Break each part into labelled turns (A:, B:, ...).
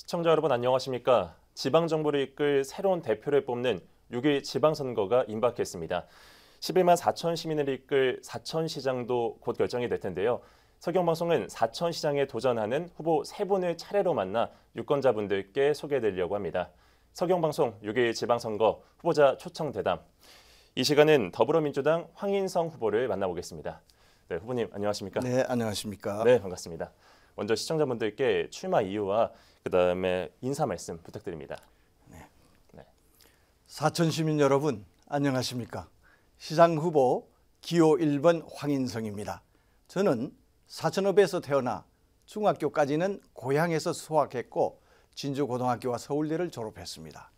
A: 시청자 여러분 안녕하십니까? 지방정부를 이끌 새로운 대표를 뽑는 6.1 지방선거가 임박했습니다. 11만 4천 시민을 이끌 사천시장도 곧 결정이 될 텐데요. 서경방송은 사천시장에 도전하는 후보 3분을 차례로 만나 유권자분들께 소개해드리려고 합니다. 서경방송 6.1 지방선거 후보자 초청 대담. 이 시간은 더불어민주당 황인성 후보를 만나보겠습니다. 네, 후보님 안녕하십니까?
B: 네, 안녕하십니까?
A: 네, 반갑습니다. 먼저 시청자분들께 출마 이유와 그다음에 인사 말씀 부탁드립니다. 네.
B: 사천 시민 여러분, 안녕하십니까? 시장 후보 기호 1번 황인성입니다. 저는 사천읍에서 태어나 중학교까지는 고향에서 수학했고 진주고등학교와 서울대를 졸업했습니다.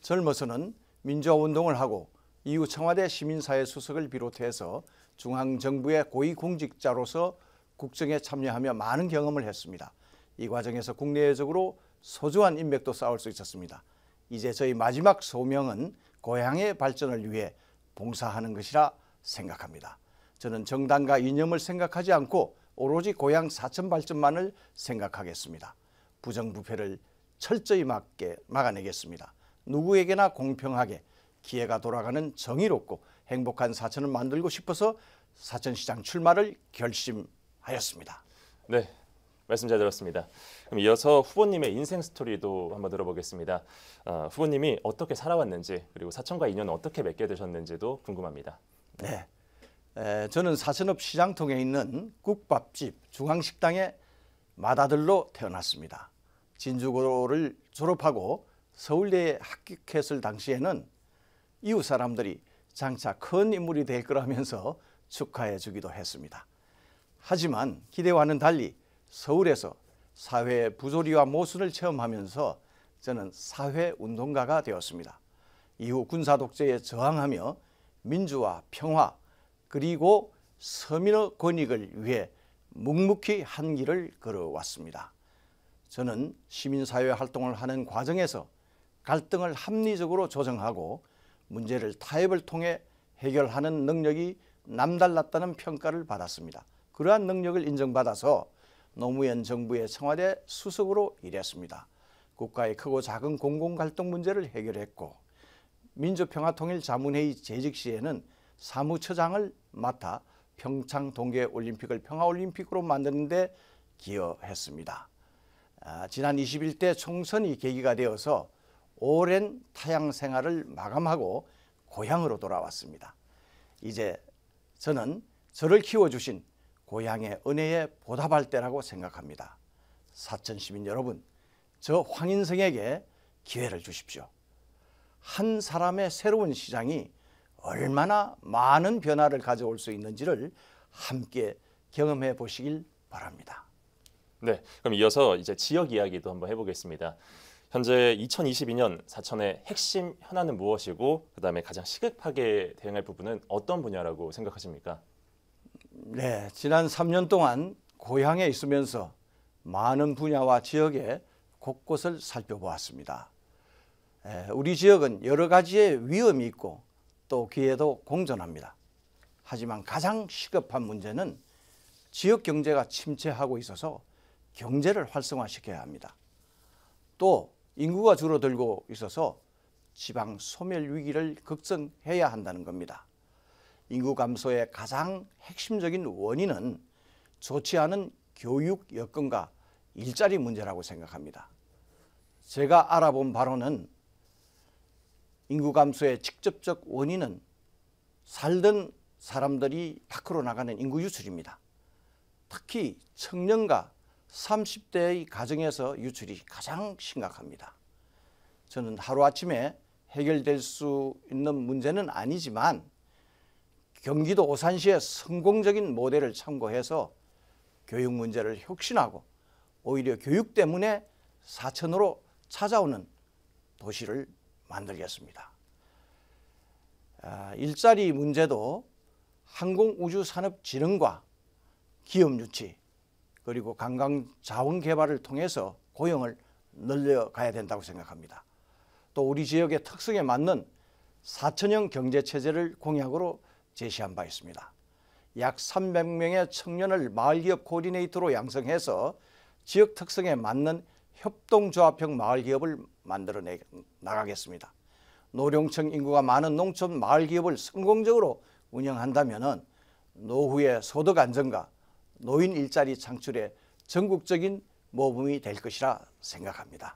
B: 젊어서는 민주화운동을 하고 이후 청와대 시민사회 수석을 비롯해서 중앙정부의 고위공직자로서 국정에 참여하며 많은 경험을 했습니다. 이 과정에서 국내외적으로 소중한 인맥도 쌓을 수 있었습니다. 이제 저희 마지막 소명은 고향의 발전을 위해 봉사하는 것이라 생각합니다. 저는 정당과 이념을 생각하지 않고 오로지 고향 사천 발전만을 생각하겠습니다. 부정부패를 철저히 막아내겠습니다. 누구에게나 공평하게 기회가 돌아가는 정의롭고 행복한 사천을 만들고 싶어서 사천시장 출마를 결심하였습니다.
A: 네, 말씀 잘 들었습니다. 그럼 이어서 후보님의 인생 스토리도 한번 들어보겠습니다. 후보님이 어떻게 살아왔는지 그리고 사천과 인연을 어떻게 맺게 되셨는지도 궁금합니다.
B: 네, 저는 사천읍 시장통에 있는 국밥집 중앙식당의 맏아들로 태어났습니다. 진주고를 졸업하고 서울대에 합격했을 당시에는 이웃 사람들이 장차 큰 인물이 될 거라면서 축하해 주기도 했습니다. 하지만 기대와는 달리 서울에서 사회 부조리와 모순을 체험하면서 저는 사회운동가가 되었습니다. 이후 군사독재에 저항하며 민주화, 평화 그리고 서민의 권익을 위해 묵묵히 한 길을 걸어왔습니다. 저는 시민사회 활동을 하는 과정에서 갈등을 합리적으로 조정하고 문제를 타협을 통해 해결하는 능력이 남달랐다는 평가를 받았습니다. 그러한 능력을 인정받아서 노무현 정부의 청와대 수석으로 일했습니다. 국가의 크고 작은 공공갈등 문제를 해결했고 민주평화통일자문회의 재직 시에는 사무처장을 맡아 평창 동계올림픽을 평화올림픽으로 만드는 데 기여했습니다. 지난 21대 총선이 계기가 되어서 오랜 타향 생활을 마감하고 고향으로 돌아왔습니다. 이제 저는 저를 키워주신 고향의 은혜에 보답할 때라고 생각합니다. 사천 시민 여러분, 저 황인성에게 기회를 주십시오. 한 사람의 새로운 시장이 얼마나 많은 변화를 가져올 수 있는지를 함께 경험해 보시길 바랍니다.
A: 네, 그럼 이어서 이제 지역 이야기도 한번 해보겠습니다. 현재 2022년 사천의 핵심 현안은 무엇이고 그다음에 가장 시급하게 대응할 부분은 어떤 분야라고 생각하십니까?
B: 네, 지난 3년 동안 고향에 있으면서 많은 분야와 지역의 곳곳을 살펴보았습니다. 우리 지역은 여러 가지의 위험이 있고 또 기회도 공존합니다. 하지만 가장 시급한 문제는 지역 경제가 침체하고 있어서 경제를 활성화시켜야 합니다. 또 인구가 줄어들고 있어서 지방 소멸 위기를 걱정해야 한다는 겁니다. 인구 감소의 가장 핵심적인 원인은 좋지 않은 교육 여건과 일자리 문제라고 생각합니다. 제가 알아본 바로는 인구 감소의 직접적 원인은 살던 사람들이 밖으로 나가는 인구 유출입니다. 특히 청년과 30대의 가정에서 유출이 가장 심각합니다. 저는 하루아침에 해결될 수 있는 문제는 아니지만 경기도 오산시의 성공적인 모델을 참고해서 교육 문제를 혁신하고 오히려 교육 때문에 사천으로 찾아오는 도시를 만들겠습니다. 일자리 문제도 항공우주산업진흥과 기업 유치 그리고 관광자원 개발을 통해서 고용을 늘려가야 된다고 생각합니다. 또 우리 지역의 특성에 맞는 사천형 경제체제를 공약으로 제시한 바 있습니다. 약 300명의 청년을 마을기업 코디네이터로 양성해서 지역 특성에 맞는 협동조합형 마을기업을 만들어 나가겠습니다. 노령층 인구가 많은 농촌 마을기업을 성공적으로 운영한다면 노후의 소득 안정과 노인 일자리 창출에 전국적인 모범이 될 것이라 생각합니다.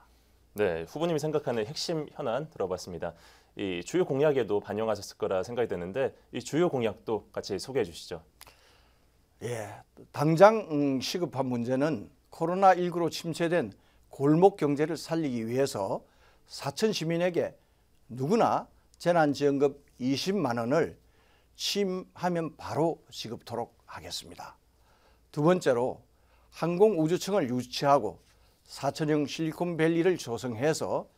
A: 네, 후보님이 생각하는 핵심 현안 들어봤습니다. 이 주요 공약에도 반영하셨을 거라 생각이 드는데 이 주요 공약도 같이 소개해 주시죠.
B: 예, 당장 시급한 문제는 코로나19로 침체된 골목 경제를 살리기 위해서 사천 시민에게 누구나 재난지원금 20만 원을 취임하면 바로 지급토록 하겠습니다. 두 번째로 항공우주청을 유치하고 사천형 실리콘밸리를 조성해서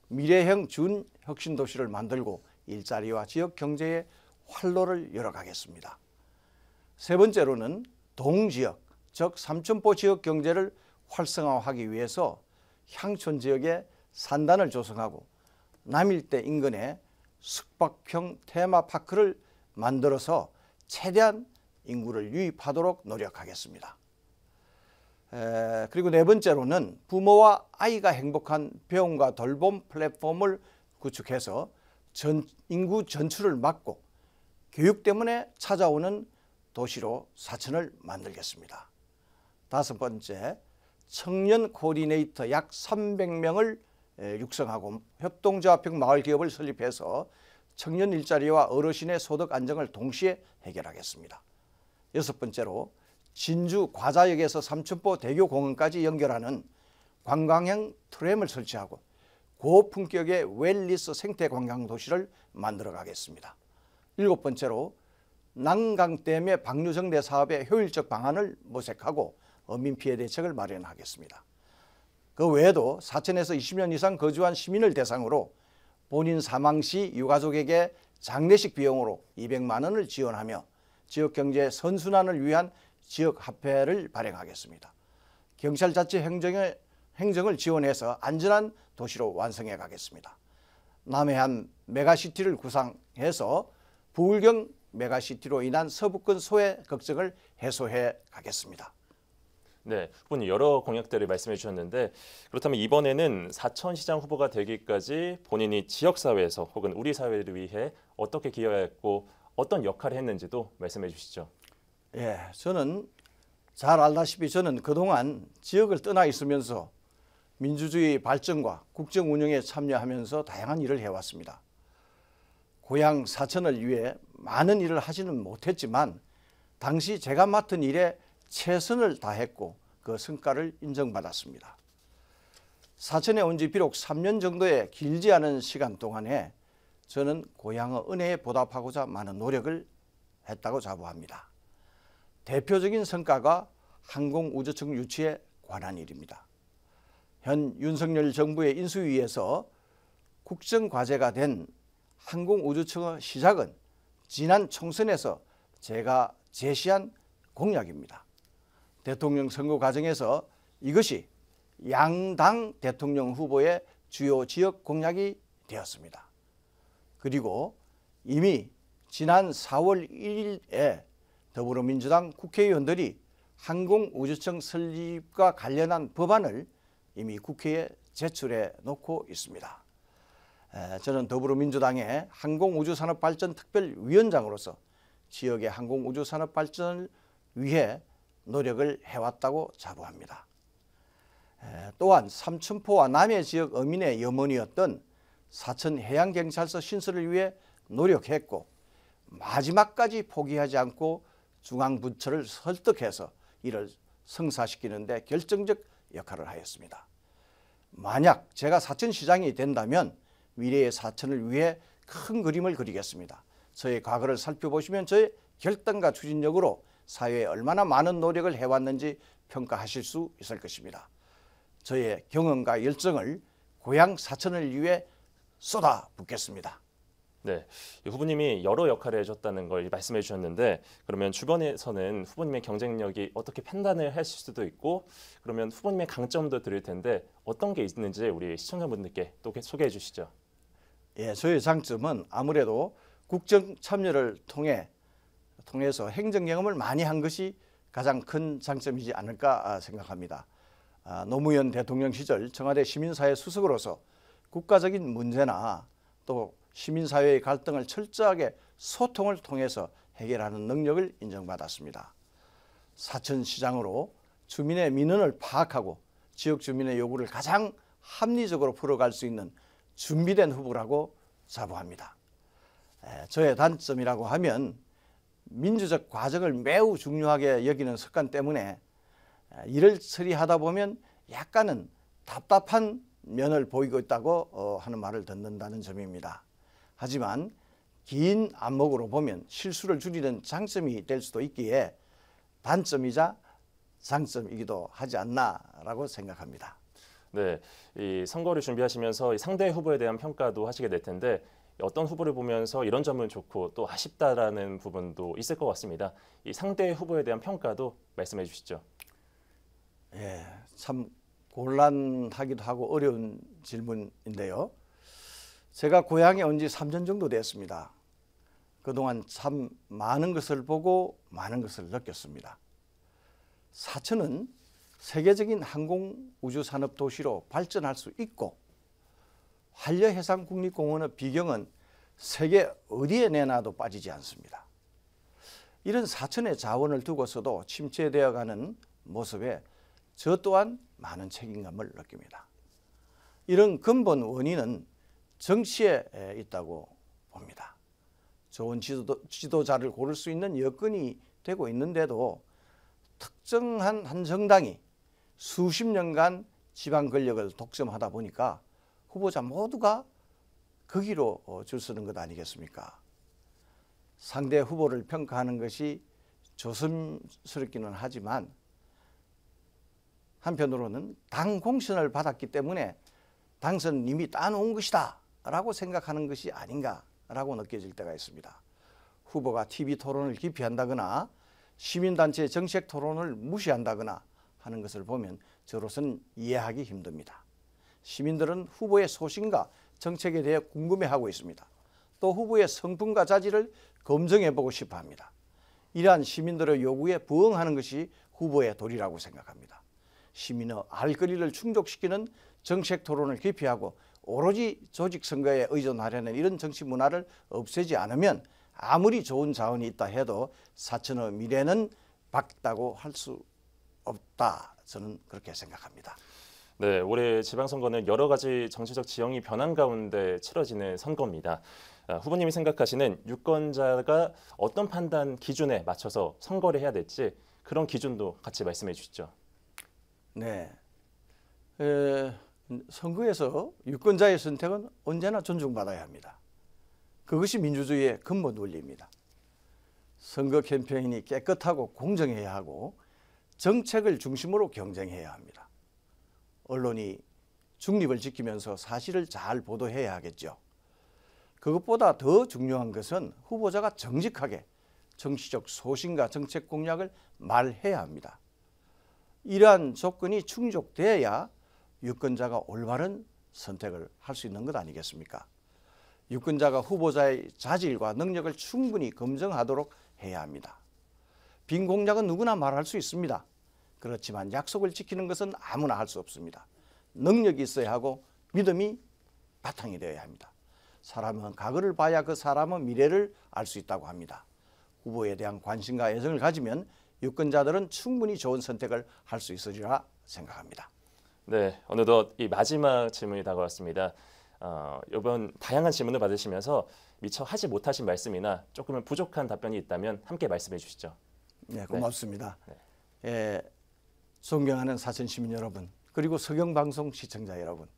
B: 미래형 준혁신도시를 만들고 일자리와 지역경제의 활로를 열어가겠습니다. 세 번째로는 동지역, 즉 삼천포 지역 경제를 활성화하기 위해서 향촌 지역에 산단을 조성하고 남일대 인근에 숙박형 테마파크를 만들어서 최대한 인구를 유입하도록 노력하겠습니다. 그리고 네 번째로는 부모와 아이가 행복한 배움과 돌봄 플랫폼을 구축해서 인구 전출을 막고 교육 때문에 찾아오는 도시로 사천을 만들겠습니다. 다섯 번째, 청년 코디네이터 약 300명을 육성하고 협동조합형 마을기업을 설립해서 청년 일자리와 어르신의 소득 안정을 동시에 해결하겠습니다. 여섯 번째로 진주 과자역에서 삼천포 대교공원까지 연결하는 관광형 트램을 설치하고 고품격의 웰리스 생태관광도시를 만들어 가겠습니다. 일곱 번째로 난강댐의 방류정대 사업의 효율적 방안을 모색하고 어민피해 대책을 마련하겠습니다. 그 외에도 사천에서 20년 이상 거주한 시민을 대상으로 본인 사망 시 유가족에게 장례식 비용으로 200만 원을 지원하며 지역경제 선순환을 위한 지역화폐를 발행하겠습니다. 경찰자치 행정을 지원해서 안전한 도시로 완성해 가겠습니다. 남해안 메가시티를 구상해서 부울경 메가시티로 인한 서부권 소외 걱정을 해소해 가겠습니다.
A: 네, 후보님 여러 공약들을 말씀해 주셨는데 그렇다면 이번에는 사천시장 후보가 되기까지 본인이 지역사회에서 혹은 우리 사회를 위해 어떻게 기여했고 어떤 역할을 했는지도 말씀해 주시죠.
B: 예, 저는 잘 알다시피 저는 그동안 지역을 떠나 있으면서 민주주의 발전과 국정 운영에 참여하면서 다양한 일을 해왔습니다. 고향 사천을 위해 많은 일을 하지는 못했지만 당시 제가 맡은 일에 최선을 다했고 그 성과를 인정받았습니다. 사천에 온 지 비록 3년 정도의 길지 않은 시간 동안에 저는 고향의 은혜에 보답하고자 많은 노력을 했다고 자부합니다. 대표적인 성과가 항공우주청 유치에 관한 일입니다. 현 윤석열 정부의 인수위에서 국정과제가 된 항공우주청의 시작은 지난 총선에서 제가 제시한 공약입니다. 대통령 선거 과정에서 이것이 양당 대통령 후보의 주요 지역 공약이 되었습니다. 그리고 이미 지난 4월 1일에 더불어민주당 국회의원들이 항공우주청 설립과 관련한 법안을 이미 국회에 제출해 놓고 있습니다. 저는 더불어민주당의 항공우주산업발전특별위원장으로서 지역의 항공우주산업 발전을 위해 노력을 해왔다고 자부합니다. 또한 삼천포와 남해 지역 어민의 염원이었던 사천해양경찰서 신설을 위해 노력했고 마지막까지 포기하지 않고 중앙부처를 설득해서 이를 성사시키는 데 결정적 역할을 하였습니다. 만약 제가 사천시장이 된다면 미래의 사천을 위해 큰 그림을 그리겠습니다. 저의 과거를 살펴보시면 저의 결단과 추진력으로 사회에 얼마나 많은 노력을 해왔는지 평가하실 수 있을 것입니다. 저의 경험과 열정을 고향 사천을 위해 쏟아붓겠습니다.
A: 네, 후보님이 여러 역할을 해줬다는 걸 말씀해 주셨는데 그러면 주변에서는 후보님의 경쟁력이 어떻게 판단을 하실 수도 있고 그러면 후보님의 강점도 드릴 텐데 어떤 게 있는지 우리 시청자분들께 또 소개해 주시죠.
B: 예, 저의 장점은 아무래도 국정 참여를 통해서 행정 경험을 많이 한 것이 가장 큰 장점이지 않을까 생각합니다. 노무현 대통령 시절 청와대 시민사회 수석으로서 국가적인 문제나 또 시민사회의 갈등을 철저하게 소통을 통해서 해결하는 능력을 인정받았습니다. 사천시장으로 주민의 민원을 파악하고 지역 주민의 요구를 가장 합리적으로 풀어갈 수 있는 준비된 후보라고 자부합니다. 저의 단점이라고 하면 민주적 과정을 매우 중요하게 여기는 습관 때문에 일을 처리하다 보면 약간은 답답한 면을 보이고 있다고 하는 말을 듣는다는 점입니다. 하지만 긴 안목으로 보면 실수를 줄이는 장점이 될 수도 있기에 단점이자 장점이기도 하지 않나라고 생각합니다.
A: 네, 이 선거를 준비하시면서 이 상대 후보에 대한 평가도 하시게 될 텐데 어떤 후보를 보면서 이런 점은 좋고 또 아쉽다라는 부분도 있을 것 같습니다. 이 상대 후보에 대한 평가도 말씀해 주시죠.
B: 예, 참 곤란하기도 하고 어려운 질문인데요. 제가 고향에 온 지 3년 정도 됐습니다. 그동안 참 많은 것을 보고 많은 것을 느꼈습니다. 사천은 세계적인 항공우주산업 도시로 발전할 수 있고 한려해상국립공원의 비경은 세계 어디에 내놔도 빠지지 않습니다. 이런 사천의 자원을 두고서도 침체되어가는 모습에 저 또한 많은 책임감을 느낍니다. 이런 근본 원인은 정치에 있다고 봅니다. 좋은 지도자를 고를 수 있는 여건이 되고 있는데도 특정한 한 정당이 수십 년간 지방 권력을 독점하다 보니까 후보자 모두가 거기로 줄 서는 것 아니겠습니까? 상대 후보를 평가하는 것이 조심스럽기는 하지만 한편으로는 당 공천을 받았기 때문에 당선은 이미 따놓은 것이다 라고 생각하는 것이 아닌가라고 느껴질 때가 있습니다. 후보가 TV 토론을 기피한다거나 시민단체 정책 토론을 무시한다거나 하는 것을 보면 저로서는 이해하기 힘듭니다. 시민들은 후보의 소신과 정책에 대해 궁금해하고 있습니다. 또 후보의 성품과 자질을 검증해보고 싶어합니다. 이러한 시민들의 요구에 부응하는 것이 후보의 도리라고 생각합니다. 시민의 알 권리를 충족시키는 정책 토론을 기피하고 오로지 조직 선거에 의존하려는 이런 정치 문화를 없애지 않으면 아무리 좋은 자원이 있다 해도 사천의 미래는 밝다고 할 수 없다. 저는 그렇게 생각합니다.
A: 네, 올해 지방선거는 여러 가지 정치적 지형이 변한 가운데 치러지는 선거입니다. 후보님이 생각하시는 유권자가 어떤 판단 기준에 맞춰서 선거를 해야 될지 그런 기준도 같이 말씀해 주시죠.
B: 네, 선거에서 유권자의 선택은 언제나 존중받아야 합니다. 그것이 민주주의의 근본 원리입니다. 선거 캠페인이 깨끗하고 공정해야 하고 정책을 중심으로 경쟁해야 합니다. 언론이 중립을 지키면서 사실을 잘 보도해야 하겠죠. 그것보다 더 중요한 것은 후보자가 정직하게 정치적 소신과 정책 공약을 말해야 합니다. 이러한 조건이 충족돼야 유권자가 올바른 선택을 할 수 있는 것 아니겠습니까? 유권자가 후보자의 자질과 능력을 충분히 검증하도록 해야 합니다. 빈 공약은 누구나 말할 수 있습니다. 그렇지만 약속을 지키는 것은 아무나 할 수 없습니다. 능력이 있어야 하고 믿음이 바탕이 되어야 합니다. 사람은 과거를 봐야 그 사람의 미래를 알 수 있다고 합니다. 후보에 대한 관심과 애정을 가지면 유권자들은 충분히 좋은 선택을 할 수 있으리라 생각합니다.
A: 네, 어느덧 이 마지막 질문이 다가왔습니다. 이번 다양한 질문을 받으시면서 미처 하지 못하신 말씀이나 조금은 부족한 답변이 있다면 함께 말씀해 주시죠.
B: 네, 고맙습니다.
A: 네.
B: 존경하는 사천 시민 여러분, 그리고 서경방송 시청자 여러분,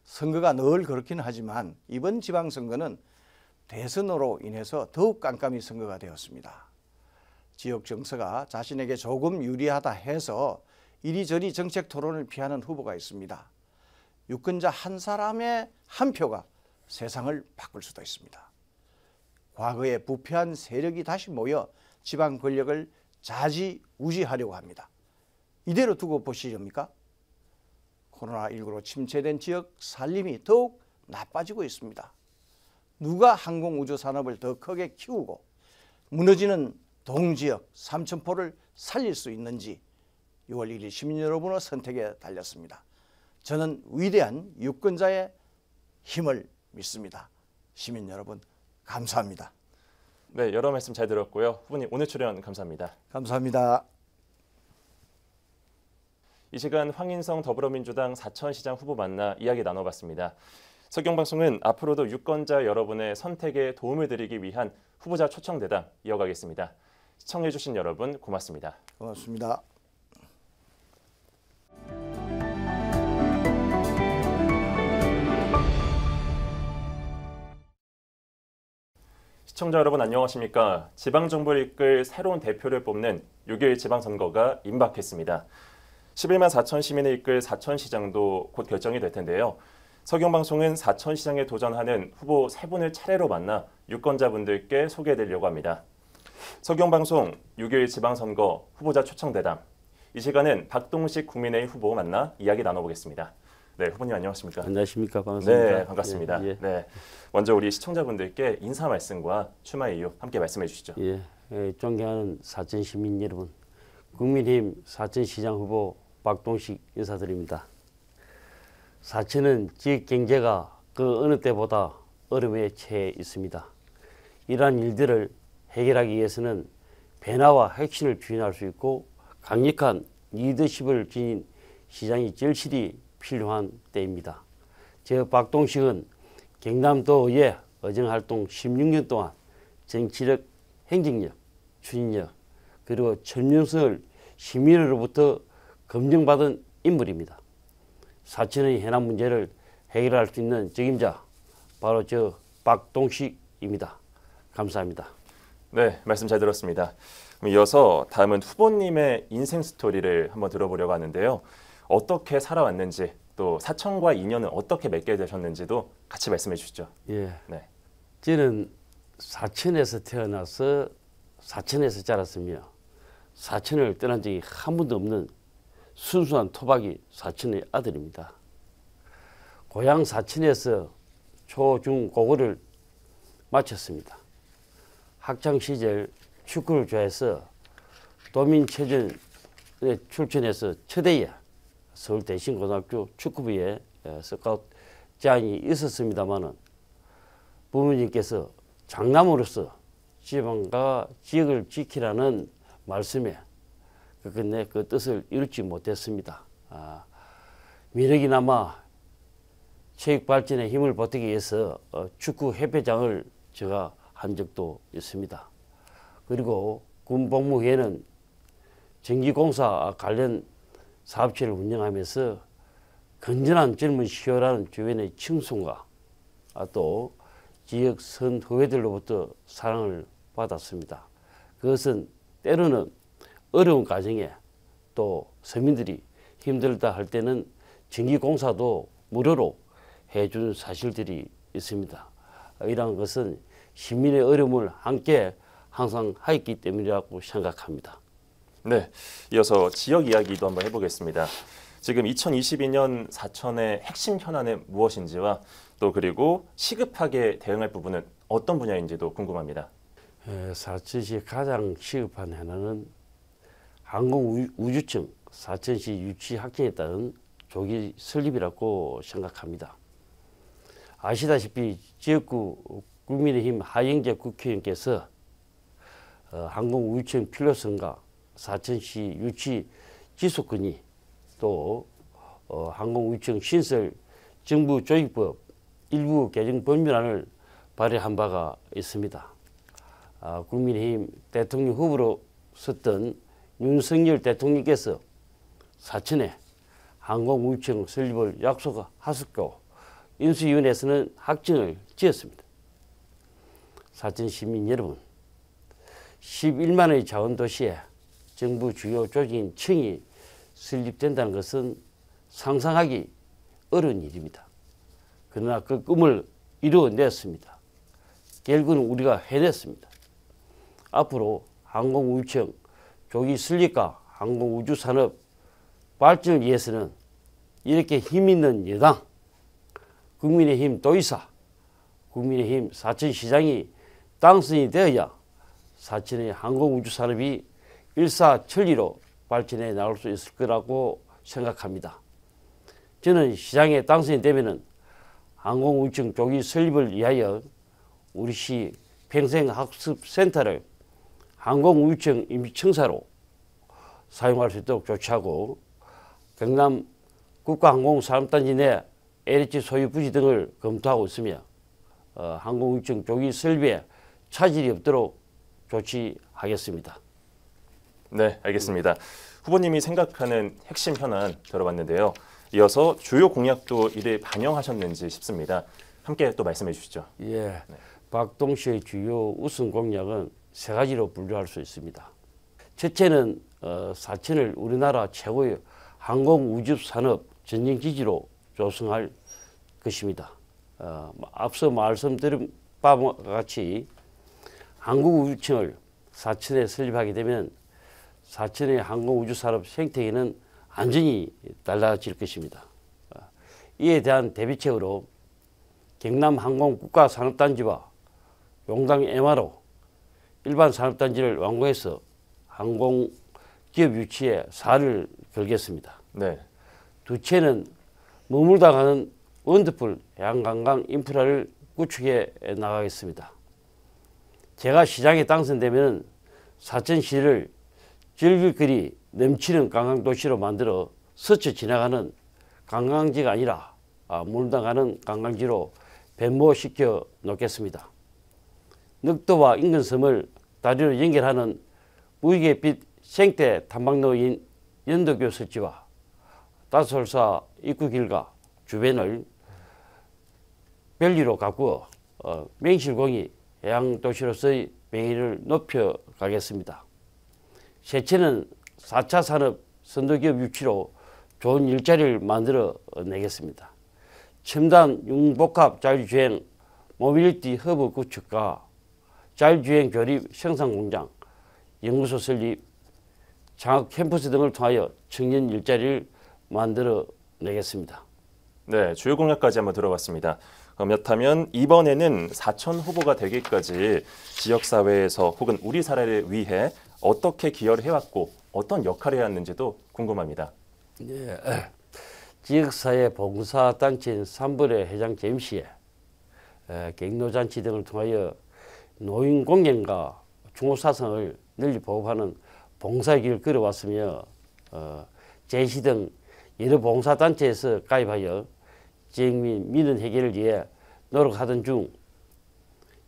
B: 선거가 늘 그렇긴 하지만 이번 지방선거는 대선으로 인해서 더욱 깜깜이 선거가 되었습니다. 지역 정서가 자신에게 조금 유리하다 해서 이리저리 정책 토론을 피하는 후보가 있습니다. 유권자 한 사람의 한 표가 세상을 바꿀 수도 있습니다. 과거에 부패한 세력이 다시 모여 지방 권력을 좌지우지하려고 합니다. 이대로 두고 보시렵니까? 코로나19로 침체된 지역 살림이 더욱 나빠지고 있습니다. 누가 항공우주산업을 더 크게 키우고 무너지는 동지역 삼천포를 살릴 수 있는지 6월 1일 시민 여러분의 선택에 달렸습니다. 저는 위대한 유권자의 힘을 믿습니다. 시민 여러분 감사합니다.
A: 네, 여러 말씀 잘 들었고요. 후보님 오늘 출연 감사합니다.
B: 감사합니다.
A: 이 시간 황인성 더불어민주당 사천시장 후보 만나 이야기 나눠봤습니다. 서경방송은 앞으로도 유권자 여러분의 선택에 도움을 드리기 위한 후보자 초청대담 이어가겠습니다. 시청해주신 여러분 고맙습니다.
B: 고맙습니다.
A: 시청자 여러분 안녕하십니까? 지방정부를 이끌 새로운 대표를 뽑는 6.1 지방선거가 임박했습니다. 11만 4천 시민을 이끌 사천시장도 곧 결정이 될 텐데요. 서경방송은 사천시장에 도전하는 후보 3분을 차례로 만나 유권자분들께 소개해드리려고 합니다. 서경방송 6.1 지방선거 후보자 초청대담. 이 시간은 박동식 국민의힘 후보 만나 이야기 나눠보겠습니다. 네, 후보님 안녕하십니까?
C: 안녕하십니까? 반갑습니다.
A: 네, 반갑습니다.
C: 예.
A: 네, 먼저 우리 시청자분들께 인사 말씀과 출마 이유 함께 말씀해 주시죠.
C: 예, 존경하는 사천 시민 여러분, 국민의힘 사천시장 후보 박동식 인사드립니다. 사천은 지역 경제가 그 어느 때보다 어려움에 처해 있습니다. 이러한 일들을 해결하기 위해서는 변화와 혁신을 추진할 수 있고 강력한 리더십을 지닌 시장이 절실히 필요한 때입니다. 저 박동식은 경남도의 의정활동 16년 동안 정치력, 행정력, 추진력 그리고 전문성을 시민으로부터 검증받은 인물입니다. 사천의 현안 문제를 해결할 수 있는 적임자 바로 저 박동식입니다. 감사합니다.
A: 네, 말씀 잘 들었습니다. 그럼 이어서 다음은 후보님의 인생 스토리를 한번 들어보려고 하는데요. 어떻게 살아왔는지 또 사천과 인연은 어떻게 맺게 되셨는지도 같이 말씀해 주시죠.
C: 예,
A: 네.
C: 저는 사천에서 태어나서 사천에서 자랐으며 사천을 떠난 적이 한 번도 없는 순수한 토박이 사천의 아들입니다. 고향 사천에서 초, 중, 고고를 마쳤습니다. 학창 시절 축구를 좋아해서 도민체전에 출전해서 첫해에 서울대신고등학교 축구부에 스카우트장이 있었습니다마는 부모님께서 장남으로서 지방과 지역을 지키라는 말씀에 끝내 그 뜻을 이루지 못했습니다. 미력이 남아 체육 발전에 힘을 보태기 위해서 축구 협회장을 제가 한 적도 있습니다. 그리고 군 복무 후에는 전기공사 관련 사업체를 운영하면서 건전한 젊은 시효라는 주변의 칭송과 또 지역 선후배들로부터 사랑을 받았습니다. 그것은 때로는 어려운 가정에 또 서민들이 힘들다 할 때는 전기공사도 무료로 해준 사실들이 있습니다. 이러한 것은 시민의 어려움을 함께 항상 하였기 때문이라고 생각합니다.
A: 네, 이어서 지역 이야기도 한번 해보겠습니다. 지금 2022년 사천의 핵심 현안은 무엇인지와 또 그리고 시급하게 대응할 부분은 어떤 분야인지도 궁금합니다.
C: 사천시 가장 시급한 현안은 항공우주청 사천시 유치 확정에 따른 조기 설립이라고 생각합니다. 아시다시피 지역구 국민의힘 하영재 국회의원께서 항공우주청 필요성과 사천시 유치 지속건의 또 항공우주청 신설 정부 조직법 일부 개정 법률안을 발의한 바가 있습니다. 국민의힘 대통령 후보로 섰던 윤석열 대통령께서 사천에 항공우주청 설립을 약속하셨고 인수위원회에서는 확정을 지었습니다. 사천 시민 여러분, 11만의 자원도시에 정부 주요 조직인 청이 설립된다는 것은 상상하기 어려운 일입니다. 그러나 그 꿈을 이루어냈습니다. 결국은 우리가 해냈습니다. 앞으로 항공우주청 조기 설립과 항공우주산업 발전을 위해서는 이렇게 힘있는 여당, 국민의힘 도의사, 국민의힘 사천시장이 당선이 되어야 사천의 항공우주산업이 일사천리로 발전해 나갈 수 있을 거라고 생각합니다. 저는 시장에 당선이 되면은 항공우주청 조기 설립을 위하여 우리 시 평생학습센터를 항공우주청 임시청사로 사용할 수 있도록 조치하고 경남 국가항공산업단지 내 LH 소유 부지 등을 검토하고 있으며 항공우주청 조기 설립에 차질이 없도록 조치하겠습니다.
A: 네, 알겠습니다. 후보님이 생각하는 핵심 현안 들어봤는데요. 이어서 주요 공약도 이를 반영하셨는지 싶습니다. 함께 또 말씀해 주시죠.
C: 예, 박동 씨의 주요 우선 공약은 세 가지로 분류할 수 있습니다. 첫째는 사천을 우리나라 최고의 항공우주산업 전쟁기지로 조성할 것입니다. 앞서 말씀드린 바와 같이 항공우주청을 사천에 설립하게 되면 사천의 항공우주산업 생태계는 완전히 달라질 것입니다. 이에 대한 대비책으로 경남항공국가산업단지와 용당 MRO 일반 산업단지를 완공해서 항공기업 유치에 살을 걸겠습니다.
A: 네.
C: 둘째는 머물다 가는 원더풀 해양관광 인프라를 구축해 나가겠습니다. 제가 시장에 당선되면 사천시를 즐길거리 넘치는 관광도시로 만들어 스쳐 지나가는 관광지가 아니라 물다 가는 관광지로 변모시켜 놓겠습니다. 늑도와 인근섬을 다리로 연결하는 무이갯빛 생태 탐방로인 연도교 설치와 다솔사 입구길과 주변을 밸리로 가꾸어 맹실공이 해양도시로서의 명예를 높여가겠습니다. 셋째는 4차 산업 선도기업 유치로 좋은 일자리를 만들어 내겠습니다. 첨단 융복합 자율주행 모빌리티 허브 구축과 자율주행 조립 생산공장, 연구소 설립, 장학 캠퍼스 등을 통하여 청년 일자리를 만들어 내겠습니다.
A: 네, 주요 공약까지 한번 들어봤습니다. 그렇다면 이번에는 사천 후보가 되기까지 지역사회에서 혹은 우리 사회를 위해 어떻게 기여를 해왔고 어떤 역할을 해왔는지도 궁금합니다.
C: 예, 지역사회 봉사단체인 삼벌의 회장 재임시에 갱노잔치 등을 통하여 노인 공연과 중호사상을 널리 보급하는 봉사의 길을 걸어왔으며 제시 등 여러 봉사단체에서 가입하여 지역민 민원 해결을 위해 노력하던 중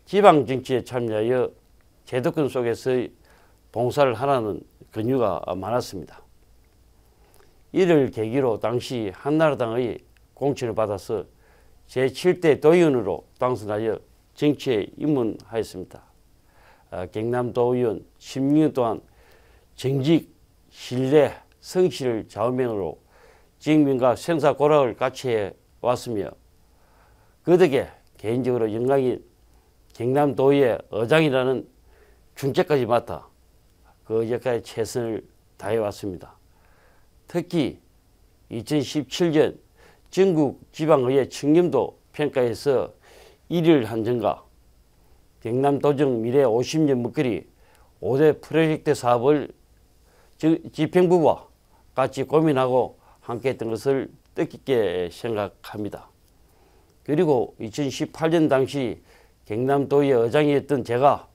C: 지방정치에 참여하여 제도권 속에서의 봉사를 하라는 권유가 많았습니다. 이를 계기로 당시 한나라당의 공천을 받아서 제7대 도의원으로 당선하여 정치에 입문하였습니다. 경남도의원 16년 동안 정직, 신뢰, 성실을 좌우명으로 지역민과 생사고락을 같이 해왔으며 그 덕에 개인적으로 영광인 경남도의회 의장이라는 중책까지 맡아 그 역할에 최선을 다해왔습니다. 특히 2017년 전국지방의회 청렴도 평가에서 1위를 한 점과 경남도정 미래 50년 먹거리 5대 프로젝트 사업을 지평부와 같이 고민하고 함께했던 것을 뜻깊게 생각합니다. 그리고 2018년 당시 경남도의회 의장이었던 제가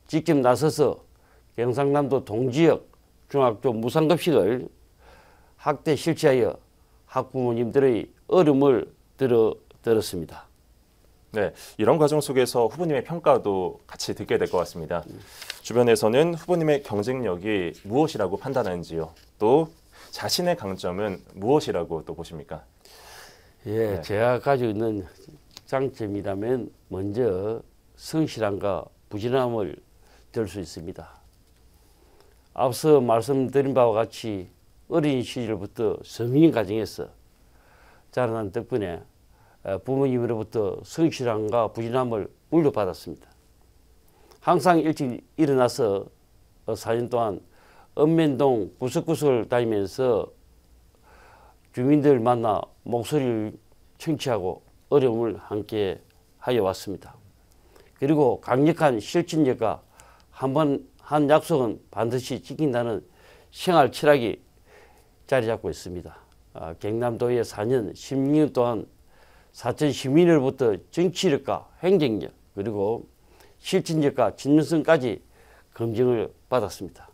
C: 직접 나서서 경상남도 동지역 중학교 무상급식을 학대 실시하여 학부모님들의 어려움을 들었습니다.
A: 네, 이런 과정 속에서 후보님의 평가도 같이 듣게 될 것 같습니다. 주변에서는 후보님의 경쟁력이 무엇이라고 판단하는지요? 또 자신의 강점은 무엇이라고 또 보십니까?
C: 예,
A: 네.
C: 제가 가지고 있는 장점이라면 먼저 성실함과 부지런함을 들 수 있습니다. 앞서 말씀드린 바와 같이 어린 시절부터 성인 가정에서 자라난 덕분에 부모님으로부터 성실함과 부지런함을 물려받았습니다. 항상 일찍 일어나서 4년 동안 읍면동 구석구석을 다니면서 주민들 만나 목소리를 청취하고 어려움을 함께 하여 왔습니다. 그리고 강력한 실천력과 한 번 한 약속은 반드시 지킨다는 생활 철학이 자리 잡고 있습니다. 경남도의 4년 16년 동안 사천 시민으로부터 정치력과 행정력 그리고 실천력과 진정성까지 검증을 받았습니다.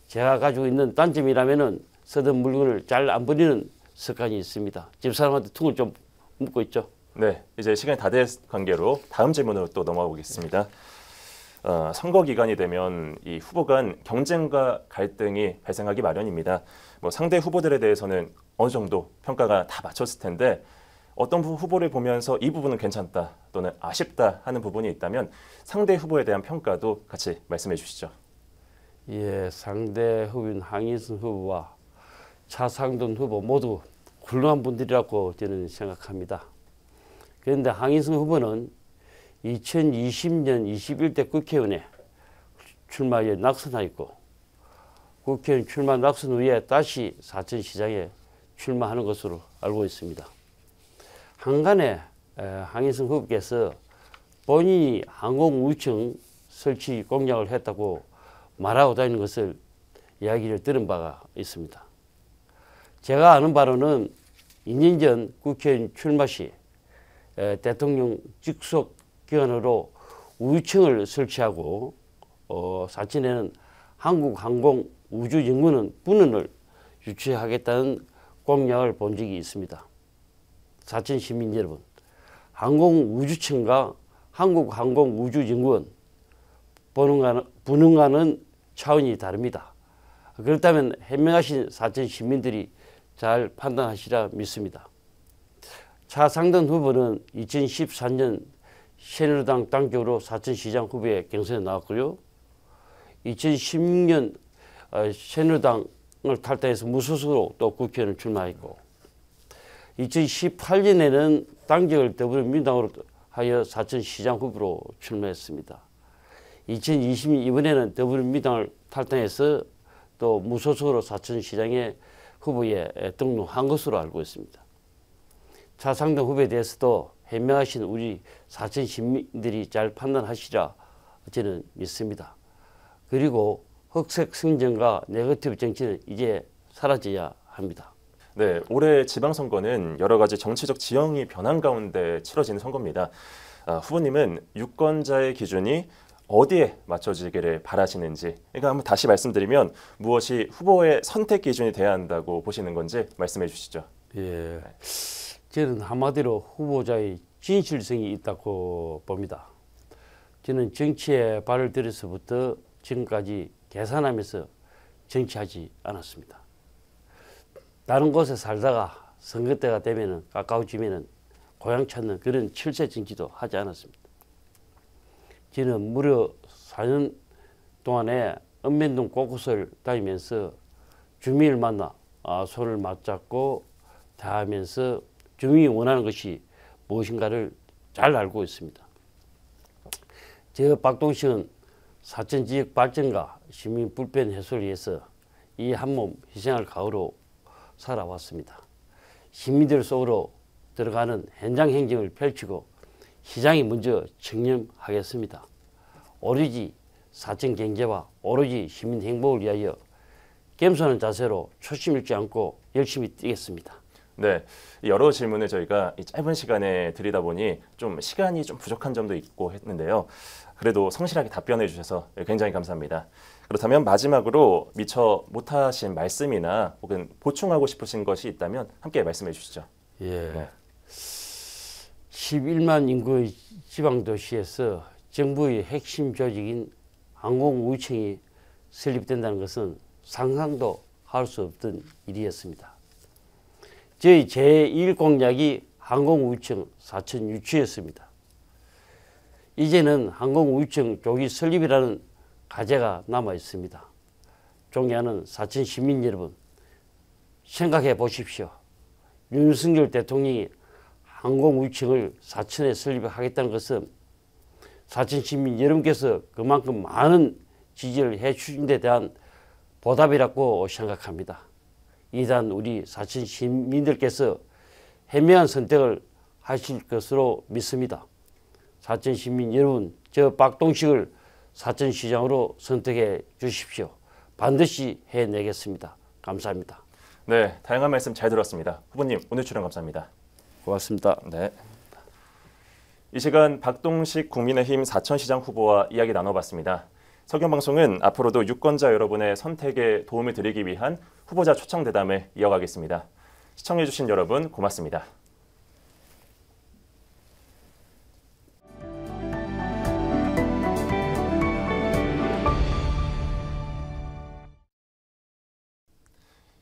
C: 제가 가지고 있는 단점이라면은 쓰던 물건을 잘 안 버리는 습관이 있습니다. 집사람한테 퉁을 좀 묻고 있죠.
A: 네, 이제 시간이 다 된 관계로 다음 질문으로 또 넘어가 보겠습니다. 선거 기간이 되면 이 후보 간 경쟁과 갈등이 발생하기 마련입니다. 뭐 상대 후보들에 대해서는 어느 정도 평가가 다 마쳤을 텐데 어떤 후보를 보면서 이 부분은 괜찮다 또는 아쉽다 하는 부분이 있다면 상대 후보에 대한 평가도 같이 말씀해 주시죠.
C: 예, 상대 후보인 황인순 후보와 차상돈 후보 모두 훌륭한 분들이라고 저는 생각합니다. 그런데 황인순 후보는 2020년 21대 국회의원에 출마에 낙선하였고 국회의원 출마 낙선 후에 다시 사천시장에 출마하는 것으로 알고 있습니다. 한간에 황인순 후보께서 본인이 항공우주청 설치 공약을 했다고 말하고 다니는 것을 이야기를 들은 바가 있습니다. 제가 아는 바로는 2년 전 국회의원 출마 시 대통령 직속 기관으로 우주청을 설치하고 사천에는 한국항공우주연구원 분원을 유치하겠다는 공약을 본 적이 있습니다. 사천 시민 여러분, 항공우주청과 한국항공우주연구원 분원과는 차원이 다릅니다. 그렇다면 현명하신 사천 시민들이 잘 판단하시라 믿습니다. 차상돈 후보는 2014년 새누리당 당적으로 사천시장 후보에 경선에 나왔고요. 2016년 새누리당을 탈당해서 무소속으로 또 국회의원을 출마했고 2018년에는 당적을 더불어민주당으로 하여 사천시장 후보로 출마했습니다. 2020년 이번에는 더불어민주당을 탈당해서 또 무소속으로 사천시장의 후보에 등록한 것으로 알고 있습니다. 차상돈 후보에 대해서도 현명하신 우리 사천 시민들이 잘 판단하시라 저는 믿습니다. 그리고 흑색 성정과 네거티브 정치는 이제 사라져야 합니다.
A: 네, 올해 지방선거는 여러 가지 정치적 지형이 변한 가운데 치러지는 선거입니다. 후보님은 유권자의 기준이 어디에 맞춰지기를 바라시는지, 그러니까 한번 다시 말씀드리면 무엇이 후보의 선택 기준이 돼야 한다고 보시는 건지 말씀해 주시죠.
C: 예, 저는 한마디로 후보자의 진실성이 있다고 봅니다. 저는 정치에 발을 들여서부터 지금까지 계산하면서 정치하지 않았습니다. 다른 곳에 살다가 선거 때가 되면 가까워지면 고향 찾는 그런 철새 정치도 하지 않았습니다. 저는 무려 4년 동안에 읍면동 곳곳을 다니면서 주민을 만나 손을 맞잡고 대하면서 주민이 원하는 것이 무엇인가를 잘 알고 있습니다. 저 박동식은 사천 지역 발전과 시민 불편 해소를 위해서 이 한몸 희생할 가오로 살아왔습니다. 시민들 속으로 들어가는 현장 행정을 펼치고 시장이 먼저 청렴하겠습니다. 오로지 사천 경제와 오로지 시민 행복을 위하여 겸손한 자세로 초심 잃지 않고 열심히 뛰겠습니다.
A: 네, 여러 질문을 저희가 이 짧은 시간에 드리다 보니 좀 시간이 좀 부족한 점도 있고 했는데요. 그래도 성실하게 답변해 주셔서 굉장히 감사합니다. 그렇다면 마지막으로 미처 못하신 말씀이나 혹은 보충하고 싶으신 것이 있다면 함께 말씀해 주시죠.
C: 예.
A: 네.
C: 11만 인구의 지방도시에서 정부의 핵심 조직인 항공우주청이 설립된다는 것은 상상도 할 수 없던 일이었습니다. 저희 제1 공약이 항공우주청 사천 유치였습니다. 이제는 항공우주청 조기 설립이라는 과제가 남아 있습니다. 존경하는 사천 시민 여러분, 생각해 보십시오. 윤석열 대통령이 항공우주청을 사천에 설립하겠다는 것은 사천 시민 여러분께서 그만큼 많은 지지를 해주신 데 대한 보답이라고 생각합니다. 이단 우리 사천 시민들께서 현명한 선택을 하실 것으로 믿습니다. 사천 시민 여러분, 저 박동식을 사천시장으로 선택해 주십시오. 반드시 해내겠습니다. 감사합니다.
A: 네, 다양한 말씀 잘 들었습니다. 후보님 오늘 출연 감사합니다.
C: 고맙습니다.
A: 네. 이 시간 박동식 국민의힘 사천시장 후보와 이야기 나눠봤습니다. 석영방송은 앞으로도 유권자 여러분의 선택에 도움을 드리기 위한 후보자 초청 대담을 이어가겠습니다. 시청해주신 여러분 고맙습니다.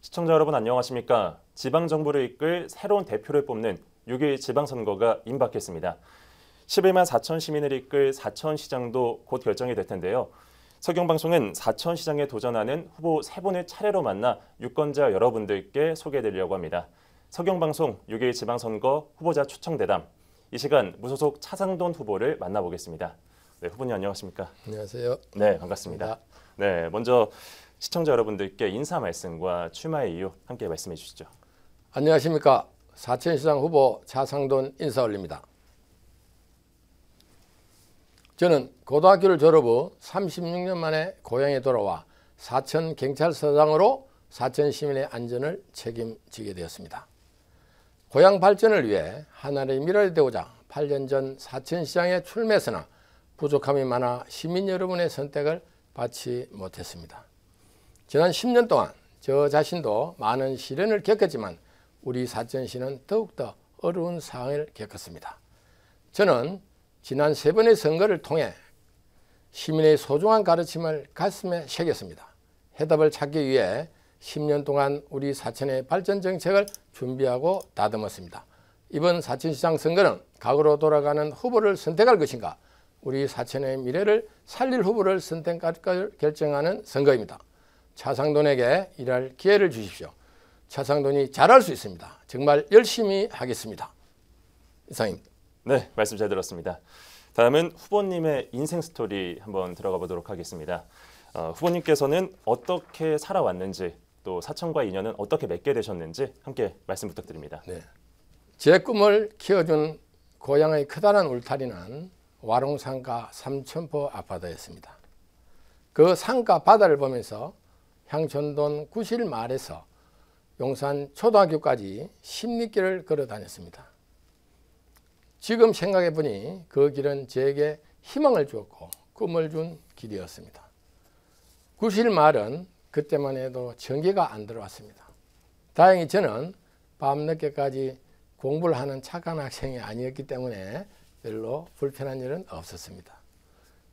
A: 시청자 여러분 안녕하십니까? 지방정부를 이끌 새로운 대표를 뽑는 6.1 지방선거가 임박했습니다. 11만 4천 시민을 이끌 사천시장도 곧 결정이 될 텐데요. 석영방송은 사천시장에 도전하는 후보 3분을 차례로 만나 유권자 여러분들께 소개해드리려고 합니다. 석영방송 6.1 지방선거 후보자 초청대담. 이 시간 무소속 차상돈 후보를 만나보겠습니다. 네, 후보님 안녕하십니까?
D: 안녕하세요.
A: 네, 반갑습니다. 네, 먼저 시청자 여러분들께 인사 말씀과 출마의 이유 함께 말씀해 주시죠.
D: 안녕하십니까. 사천시장 후보 차상돈 인사 올립니다. 저는 고등학교를 졸업 후 36년 만에 고향에 돌아와 사천경찰서장으로 사천 시민의 안전을 책임지게 되었습니다. 고향 발전을 위해 하나의 미래를 되고자 8년 전 사천시장에 출마했으나 부족함이 많아 시민 여러분의 선택을 받지 못했습니다. 지난 10년 동안 저 자신도 많은 시련을 겪었지만 우리 사천시는 더욱더 어려운 상황을 겪었습니다. 저는 지난 3번의 선거를 통해 시민의 소중한 가르침을 가슴에 새겼습니다. 해답을 찾기 위해 10년 동안 우리 사천의 발전 정책을 준비하고 다듬었습니다. 이번 사천시장 선거는 과거로 돌아가는 후보를 선택할 것인가, 우리 사천의 미래를 살릴 후보를 선택할까 결정하는 선거입니다. 차상돈에게 일할 기회를 주십시오. 차상돈이 잘할 수 있습니다. 정말 열심히 하겠습니다. 이상입니다.
A: 네, 말씀 잘 들었습니다. 다음은 후보님의 인생 스토리 한번 들어가 보도록 하겠습니다. 후보님께서는 어떻게 살아왔는지, 또 사천과 인연은 어떻게 맺게 되셨는지 함께 말씀 부탁드립니다.
D: 네. 제 꿈을 키워준 고향의 커다란 울타리는 와룡산가 삼천포 아파트였습니다. 그 산가 바다를 보면서 향촌동 구실마을에서 용산 초등학교까지 10리길을 걸어 다녔습니다. 지금 생각해 보니 그 길은 저에게 희망을 주었고 꿈을 준 길이었습니다. 구실마을은 그때만 해도 전기가 안 들어왔습니다. 다행히 저는 밤늦게까지 공부를 하는 착한 학생이 아니었기 때문에 별로 불편한 일은 없었습니다.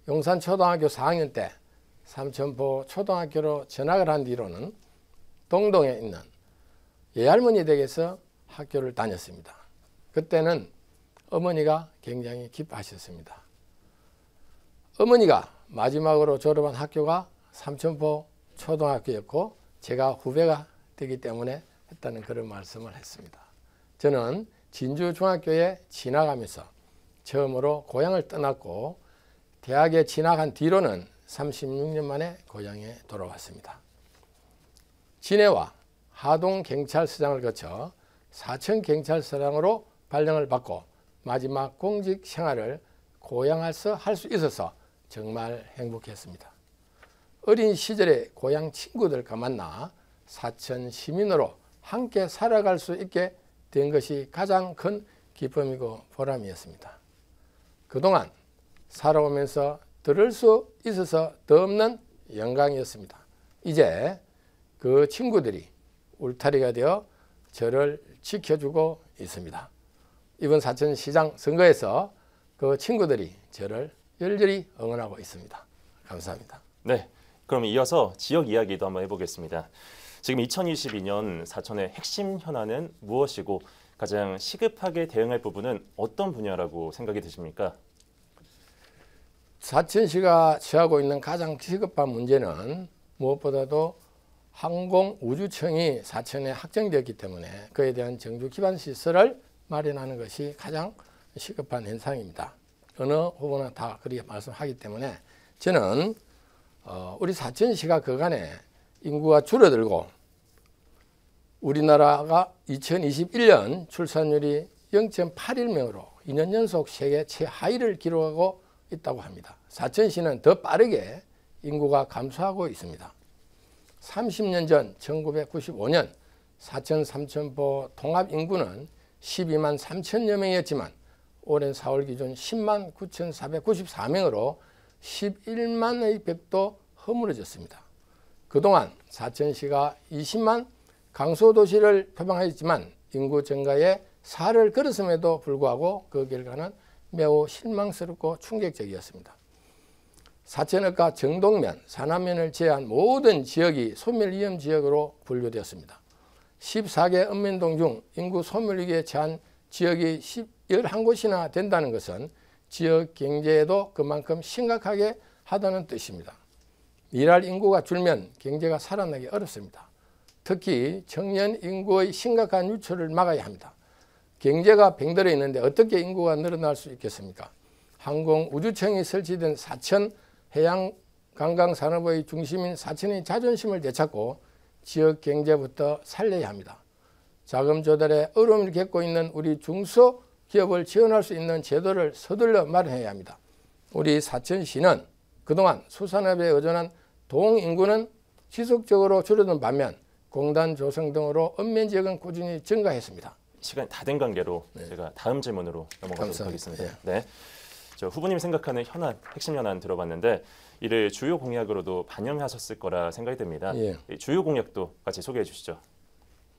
D: 용산 초등학교 4학년 때 삼천포 초등학교로 전학을 한 뒤로는 동동에 있는 예할머니 댁에서 학교를 다녔습니다. 그때는 어머니가 굉장히 기뻐하셨습니다. 어머니가 마지막으로 졸업한 학교가 삼천포 초등학교였고 제가 후배가 되기 때문에 했다는 그런 말씀을 했습니다. 저는 진주중학교에 진학하면서 처음으로 고향을 떠났고 대학에 진학한 뒤로는 36년 만에 고향에 돌아왔습니다. 진해와 하동경찰서장을 거쳐 사천경찰서장으로 발령을 받고 마지막 공직 생활을 고향에서 할 수 있어서 정말 행복했습니다. 어린 시절에 고향 친구들과 만나 사천 시민으로 함께 살아갈 수 있게 된 것이 가장 큰 기쁨이고 보람이었습니다. 그동안 살아오면서 들을 수 있어서 더없는 영광이었습니다. 이제 그 친구들이 울타리가 되어 저를 지켜주고 있습니다. 이번 사천시장 선거에서 그 친구들이 저를 열렬히 응원하고 있습니다. 감사합니다.
A: 네, 그럼 이어서 지역 이야기도 한번 해보겠습니다. 지금 2022년 사천의 핵심 현안은 무엇이고 가장 시급하게 대응할 부분은 어떤 분야라고 생각이 드십니까?
D: 사천시가 처하고 있는 가장 시급한 문제는 무엇보다도 항공우주청이 사천에 확정되었기 때문에 그에 대한 정주 기반 시설을 마련하는 것이 가장 시급한 현상입니다. 어느 후보나 다 그렇게 말씀하기 때문에 저는 우리 사천시가 그간에 인구가 줄어들고 우리나라가 2021년 출산율이 0.81명으로 2년 연속 세계 최하위를 기록하고 있다고 합니다. 사천시는 더 빠르게 인구가 감소하고 있습니다. 30년 전 1995년 사천 삼천포 통합 인구는 12만 3천여 명이었지만 올해 4월 기준 10만 9,494명으로 11만의 벽도 허물어졌습니다. 그동안 사천시가 20만 강소도시를 표방하였지만 인구 증가에 살을 걸었음에도 불구하고 그 결과는 매우 실망스럽고 충격적이었습니다. 사천읍과 정동면, 산안면을 제외한 모든 지역이 소멸위험 지역으로 분류되었습니다. 14개 읍면동 중 인구 소멸위기에 처한 지역이 11곳이나 된다는 것은 지역 경제에도 그만큼 심각하게 하다는 뜻입니다. 일할 인구가 줄면 경제가 살아나기 어렵습니다. 특히 청년 인구의 심각한 유출을 막아야 합니다. 경제가 병들어 있는데 어떻게 인구가 늘어날 수 있겠습니까? 항공우주청이 설치된 사천 해양관광산업의 중심인 사천의 자존심을 되찾고 지역 경제부터 살려야 합니다. 자금 조달에 어려움을 겪고 있는 우리 중소기업을 지원할 수 있는 제도를 서둘러 마련해야 합니다. 우리 사천시는 그동안 수산업에 의존한 동인구는 지속적으로 줄어든 반면 공단 조성 등으로 읍면 지역은 꾸준히 증가했습니다.
A: 시간이 다 된 관계로 제가 다음 질문으로 넘어가도록 하겠습니다. 네, 저 후보님이 생각하는 현안, 핵심 현안 들어봤는데 이를 주요 공약으로도 반영하셨을 거라 생각이 됩니다. 이 주요 공약도 같이 소개해 주시죠.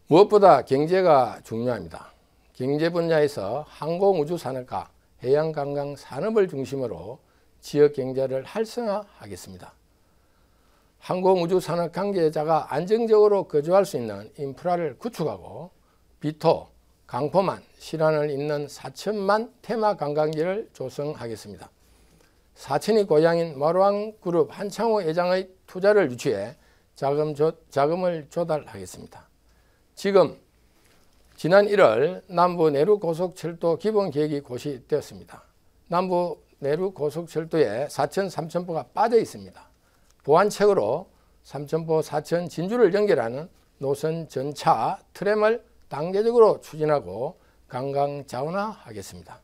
D: 무엇보다 경제가 중요합니다. 경제 분야에서 항공우주산업과 해양관광산업을 중심으로 지역 경제를 활성화하겠습니다. 항공우주산업 관계자가 안정적으로 거주할 수 있는 인프라를 구축하고 비토, 강포만, 실안을 잇는 사천만 테마 관광지를 조성하겠습니다. 사천이 고향인 마루항그룹 한창호 회장의 투자를 유치해 자금을 조달하겠습니다. 지난 1월 남부 내륙고속철도 기본계획이 고시되었습니다. 남부 내륙고속철도에 사천 삼천포가 빠져 있습니다. 보완책으로 삼천포 사천 진주를 연결하는 노선 전차 트램을 단계적으로 추진하고 관광 자원화하겠습니다.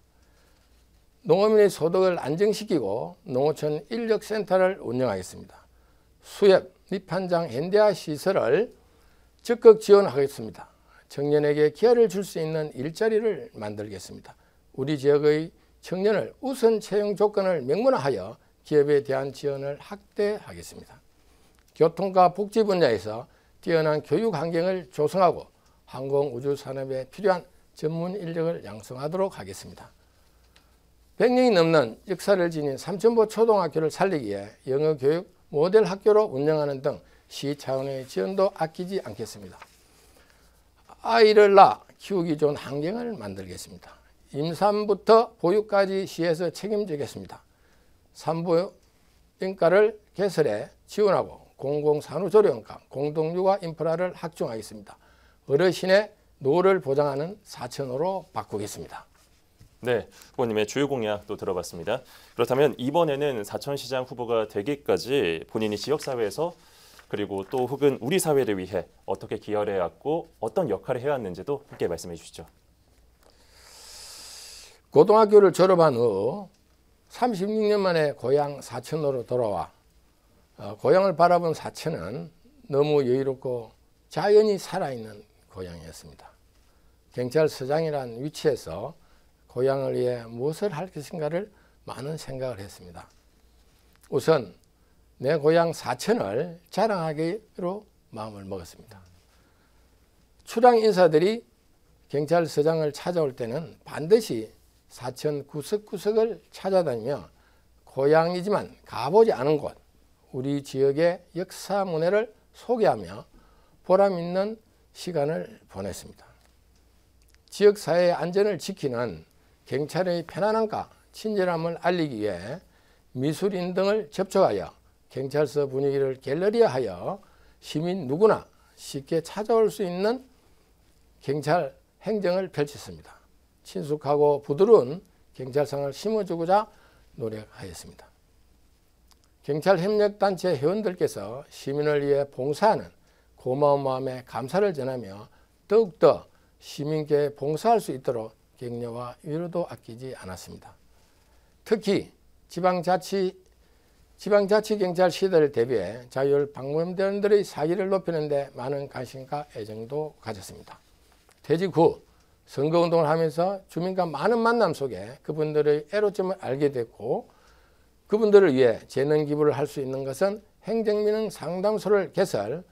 D: 농어민의 소득을 안정시키고 농어촌 인력센터를 운영하겠습니다. 수협, 밑판장 현대화 시설을 적극 지원하겠습니다. 청년에게 기회를 줄 수 있는 일자리를 만들겠습니다. 우리 지역의 청년을 우선 채용 조건을 명문화하여 기업에 대한 지원을 확대하겠습니다. 교통과 복지 분야에서 뛰어난 교육 환경을 조성하고 항공우주산업에 필요한 전문 인력을 양성하도록 하겠습니다. 100년이 넘는 역사를 지닌 삼천포 초등학교를 살리기 위해 영어교육 모델 학교로 운영하는 등 시 차원의 지원도 아끼지 않겠습니다. 아이를 낳아 키우기 좋은 환경을 만들겠습니다. 임산부터 보육까지 시에서 책임지겠습니다. 산부인과를 개설해 지원하고 공공산후조리원과 공동육아 인프라를 확충하겠습니다. 어르신의 노후를 보장하는 사천으로 바꾸겠습니다.
A: 네, 후보님의 주요 공약도 들어봤습니다. 그렇다면 이번에는 사천시장 후보가 되기까지 본인이 지역사회에서 그리고 또 혹은 우리 사회를 위해 어떻게 기여를 해왔고 어떤 역할을 해왔는지도 함께 말씀해 주시죠.
D: 고등학교를 졸업한 후 36년 만에 고향 사천으로 돌아와 고향을 바라본 사천은 너무 여유롭고 자연이 살아있는 고향이었습니다. 경찰서장이라는 위치에서 고향을 위해 무엇을 할 것인가를 많은 생각을 했습니다. 우선 내 고향 사천을 자랑하기로 마음을 먹었습니다. 출향 인사들이 경찰서장을 찾아올 때는 반드시 사천 구석구석을 찾아다니며 고향이지만 가보지 않은 곳, 우리 지역의 역사문화를 소개하며 보람 있는 시간을 보냈습니다. 지역사회의 안전을 지키는 경찰의 편안함과 친절함을 알리기 위해 미술인 등을 접촉하여 경찰서 분위기를 갤러리화하여 시민 누구나 쉽게 찾아올 수 있는 경찰 행정을 펼쳤습니다. 친숙하고 부드러운 경찰상을 심어주고자 노력하였습니다. 경찰협력단체 회원들께서 시민을 위해 봉사하는 고마운 마음에 감사를 전하며 더욱더 시민께 봉사할 수 있도록 격려와 위로도 아끼지 않았습니다. 특히 지방자치 지방자치경찰 시대를 대비해 자율 방문대원들의 사기를 높이는 데 많은 관심과 애정도 가졌습니다. 퇴직 후 선거운동을 하면서 주민과 많은 만남 속에 그분들의 애로점을 알게 됐고 그분들을 위해 재능 기부를 할 수 있는 것은 행정민원 상담소를 개설,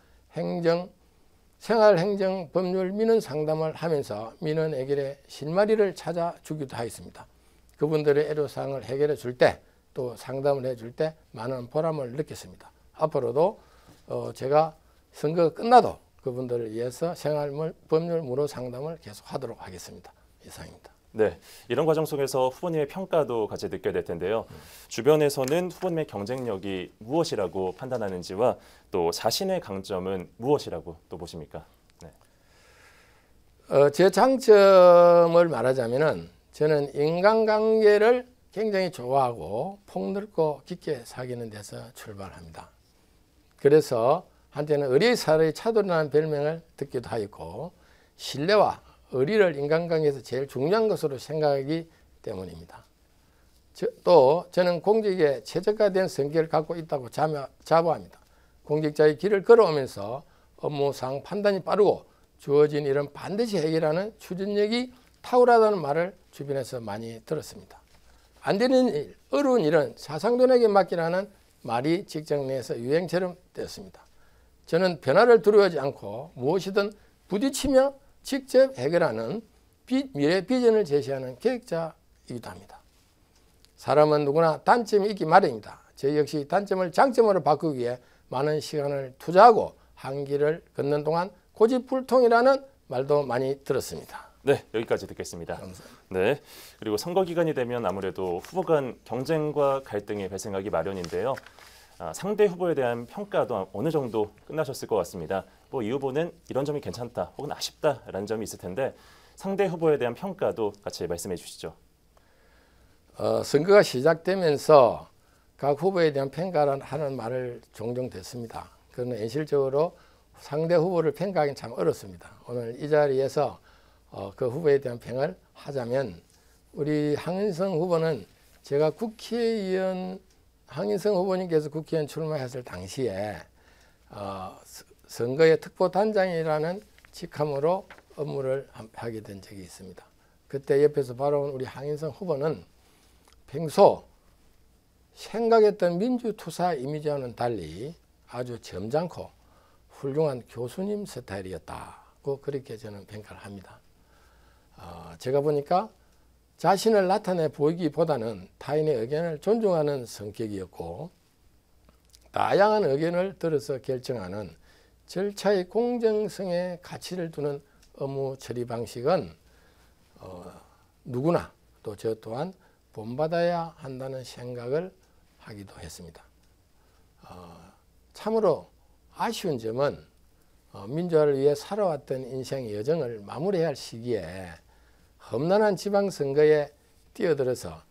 D: 생활행정법률 민원 상담을 하면서 민원 해결의 실마리를 찾아주기도 하였습니다. 그분들의 애로사항을 해결해 줄 때 또 상담을 해줄 때 많은 보람을 느꼈습니다. 앞으로도 제가 선거가 끝나도 그분들을 위해서 생활법률 무료 상담을 계속하도록 하겠습니다. 이상입니다.
A: 네, 이런 과정 속에서 후보님의 평가도 같이 느껴야 될 텐데요. 주변에서는 후보님의 경쟁력이 무엇이라고 판단하는지와 또 자신의 강점은 무엇이라고 또 보십니까? 네.
D: 제 장점을 말하자면은 저는 인간관계를 굉장히 좋아하고 폭넓고 깊게 사귀는 데서 출발합니다. 그래서 한때는 의리사의 차도라는 별명을 듣기도 하였고 신뢰와 의리를 인간관계에서 제일 중요한 것으로 생각하기 때문입니다. 또 저는 공직에 최적화된 성격을 갖고 있다고 자부합니다. 공직자의 길을 걸어오면서 업무상 판단이 빠르고 주어진 일은 반드시 해결하는 추진력이 탁월하다는 말을 주변에서 많이 들었습니다. 안 되는 일, 어려운 일은 사상돈에게 맡기라는 말이 직장 내에서 유행처럼 되었습니다. 저는 변화를 두려워하지 않고 무엇이든 부딪히며 직접 해결하는 미래 비전을 제시하는 계획자이기도 합니다. 사람은 누구나 단점이 있기 마련입니다. 저 역시 단점을 장점으로 바꾸기 위해 많은 시간을 투자하고 한 길을 걷는 동안 고집불통이라는 말도 많이 들었습니다.
A: 네, 여기까지 듣겠습니다.
D: 감사합니다.
A: 네, 그리고 선거 기간이 되면 아무래도 후보 간 경쟁과 갈등이 발생하기 마련인데요. 상대 후보에 대한 평가도 어느 정도 끝나셨을 것 같습니다. 이 후보는 이런 점이 괜찮다 혹은 아쉽다라는 점이 있을 텐데 상대 후보에 대한 평가도 같이 말씀해 주시죠.
D: 선거가 시작되면서 각 후보에 대한 평가를 하는 말을 종종 듣습니다. 그러나 현실적으로 상대 후보를 평가하기는 참 어렵습니다. 오늘 이 자리에서 그 후보에 대한 평을 하자면 우리 황인성 후보는 제가 황인성 후보님께서 국회의원 출마했을 당시에 선거의 특보단장이라는 직함으로 업무를 하게 된 적이 있습니다. 그때 옆에서 바라본 우리 황인성 후보는 평소 생각했던 민주투사 이미지와는 달리 아주 점잖고 훌륭한 교수님 스타일이었다고 그렇게 저는 평가를 합니다. 제가 보니까 자신을 나타내 보이기보다는 타인의 의견을 존중하는 성격이었고 다양한 의견을 들어서 결정하는 절차의 공정성에 가치를 두는 업무 처리 방식은 누구나 또 저 또한 본받아야 한다는 생각을 하기도 했습니다. 참으로 아쉬운 점은 민주화를 위해 살아왔던 인생의 여정을 마무리해야 할 시기에 험난한 지방선거에 뛰어들어서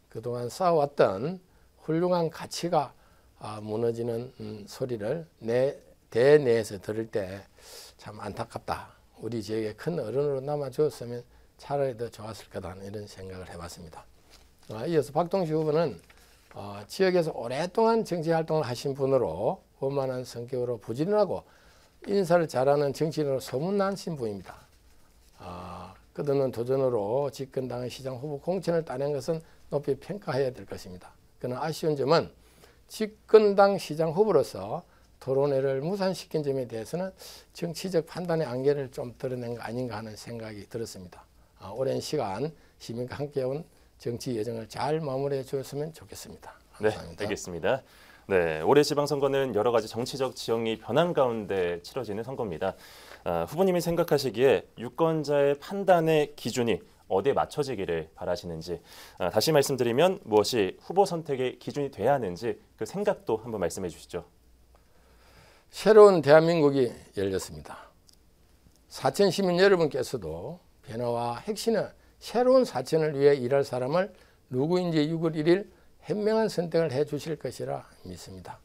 D: 그동안 쌓아왔던 훌륭한 가치가 무너지는 소리를 대내에서 들을 때 참 안타깝다. 우리 지역에 큰 어른으로 남아주었으면 차라리 더 좋았을 거다 이런 생각을 해봤습니다. 이어서 박동식 후보는 지역에서 오랫동안 정치활동을 하신 분으로 원만한 성격으로 부지런하고 인사를 잘하는 정치인으로 소문나신 분입니다. 그들은 도전으로 집권당의 시장 후보 공천을 따낸 것은 높이 평가해야 될 것입니다. 그러나 아쉬운 점은 집권당 시장 후보로서 토론회를 무산시킨 점에 대해서는 정치적 판단의 안개를 좀 드러낸 거 아닌가 하는 생각이 들었습니다. 오랜 시간 시민과 함께해온 정치 여정을 잘 마무리해 주었으면 좋겠습니다. 감사합니다.
A: 네, 알겠습니다. 네, 올해 지방선거는 여러 가지 정치적 지형이 변한 가운데 치러지는 선거입니다. 후보님이 생각하시기에 유권자의 판단의 기준이 어디에 맞춰지기를 바라시는지 다시 말씀드리면 무엇이 후보 선택의 기준이 돼야 하는지 그 생각도 한번 말씀해 주시죠.
D: 새로운 대한민국이 열렸습니다. 사천 시민 여러분께서도 변화와 혁신의 새로운 사천을 위해 일할 사람을 누구인지 6월 1일 현명한 선택을 해 주실 것이라 믿습니다.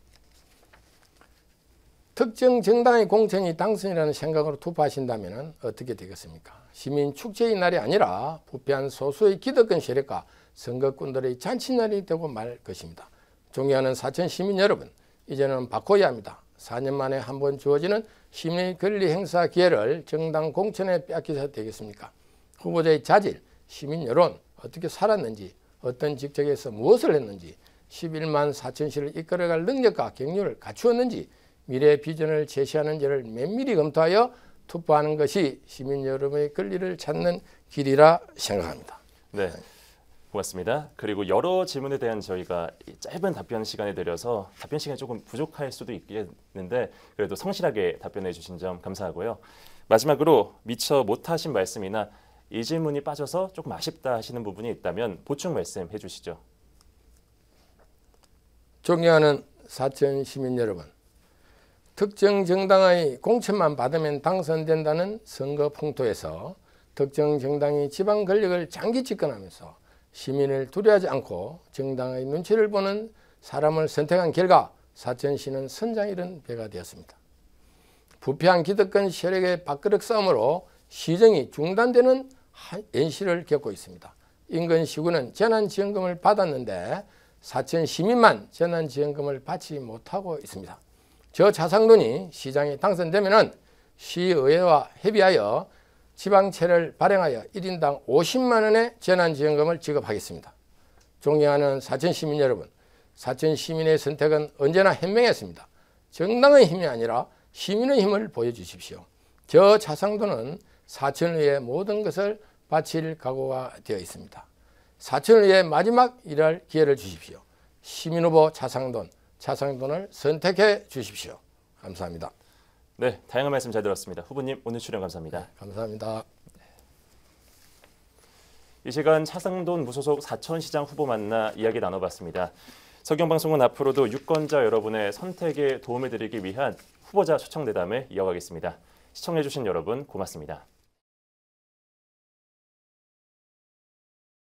D: 특정 정당의 공천이 당선이라는 생각으로 투표하신다면 어떻게 되겠습니까? 시민 축제의 날이 아니라 부패한 소수의 기득권 세력과 선거꾼들의 잔치날이 되고 말 것입니다. 존경하는 사천 시민 여러분, 이제는 바꿔야 합니다. 4년 만에 한 번 주어지는 시민의 권리 행사 기회를 정당 공천에 빼앗겨서 되겠습니까? 후보자의 자질, 시민 여론, 어떻게 살았는지, 어떤 직책에서 무엇을 했는지, 11만 4천시를 이끌어갈 능력과 경륜을 갖추었는지, 미래 비전을 제시하는지를 면밀히 검토하여 투표하는 것이 시민 여러분의 권리를 찾는 길이라 생각합니다.
A: 네, 고맙습니다. 그리고 여러 질문에 대한 저희가 이 짧은 답변 시간을 들여서 답변 시간이 조금 부족할 수도 있겠는데 그래도 성실하게 답변해 주신 점 감사하고요. 마지막으로 미처 못하신 말씀이나 이 질문이 빠져서 조금 아쉽다 하시는 부분이 있다면 보충 말씀해 주시죠.
D: 존경하는 사천 시민 여러분, 특정 정당의 공천만 받으면 당선된다는 선거 풍토에서 특정 정당이 지방 권력을 장기 집권하면서 시민을 두려워하지 않고 정당의 눈치를 보는 사람을 선택한 결과 사천시는 선장 잃은 배가 되었습니다. 부패한 기득권 세력의 밥그릇 싸움으로 시정이 중단되는 현실을 겪고 있습니다. 인근 시군은 재난지원금을 받았는데 사천 시민만 재난지원금을 받지 못하고 있습니다. 저 자상돈이 시장에 당선되면 시의회와 협의하여 지방채를 발행하여 1인당 50만 원의 재난지원금을 지급하겠습니다. 존경하는 사천 시민 여러분, 사천 시민의 선택은 언제나 현명했습니다. 정당의 힘이 아니라 시민의 힘을 보여주십시오. 저 자상돈은 사천을 위해 모든 것을 바칠 각오가 되어 있습니다. 사천을 위해 마지막 일할 기회를 주십시오. 시민후보 자상돈을 선택해 주십시오. 감사합니다.
A: 네, 다양한 말씀 잘 들었습니다. 후보님 오늘 출연 감사합니다.
D: 감사합니다.
A: 이 시간 차상돈 무소속 사천시장 후보 만나 이야기 나눠봤습니다. 서경방송은 앞으로도 유권자 여러분의 선택에 도움을 드리기 위한 후보자 초청대담을 이어가겠습니다. 시청해주신 여러분 고맙습니다.